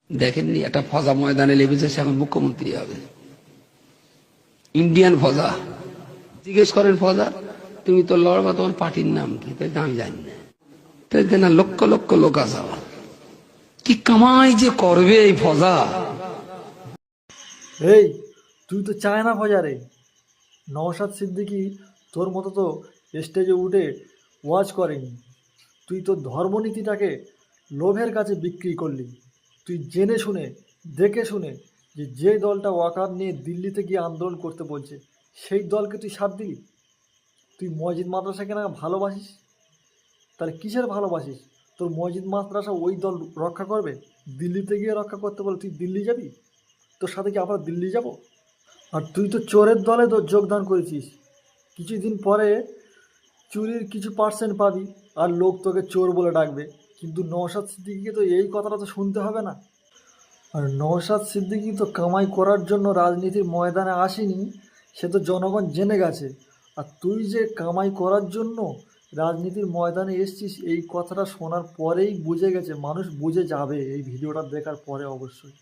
দেখেননি একটা ফজা ময়দানে লেগেছে, সে এখন মুখ্যমন্ত্রী হবে, ইন্ডিয়ান ফজা। জিজ্ঞেস করেন ফজা তুমি তো লড়বা, তোমার পার্টির নাম কি? তাই আমি জানি না। তাই না, লক্ষ লক্ষ লোক আছে, কি কামাই যে করবে এই ফজা। এই তুই তো চায় না বাজারে নওশাদ সিদ্দিকী তোর মতো তো স্টেজে উঠে ওয়াজ করেনি। তুই তো ধর্মনীতিটাকে লোভের কাছে বিক্রি করলি। তুই জেনে শুনে দেখে শুনে যে দলটা ওয়াকার নিয়ে দিল্লিতে গিয়ে আন্দোলন করতে বলছে সেই দলকে তুই সাথ দিলি। তুই মসজিদ মাদ্রাসাকে না ভালোবাসিস, তাহলে কিসের ভালোবাসিস? তোর মসজিদ মাদ্রাসা ওই দল রক্ষা করবে? দিল্লিতে গিয়ে রক্ষা করতে বলে তুই দিল্লি যাবি? তোর সাথে কি আবার দিল্লি যাব? আর তুই তো চোরের দলে তো যোগদান করেছিস। কিছুদিন পরে চুরির কিছু পার্সেন্ট পাবি আর লোক তোকে চোর বলে ডাকবে। কিন্তু নওশাদ সিদ্দিকীকে তো এই কথাটা তো শুনতে হবে না। আর নওশাদ সিদ্দিকী তো কামাই করার জন্য রাজনীতির ময়দানে আসেনি, সে তো জনগণ জেনে গেছে। আর তুই যে কামাই করার জন্য রাজনীতির ময়দানে এসছিস এই কথাটা শোনার পরেই বুঝে গেছে, মানুষ বুঝে যাবে এই ভিডিওটা দেখার পরে অবশ্যই।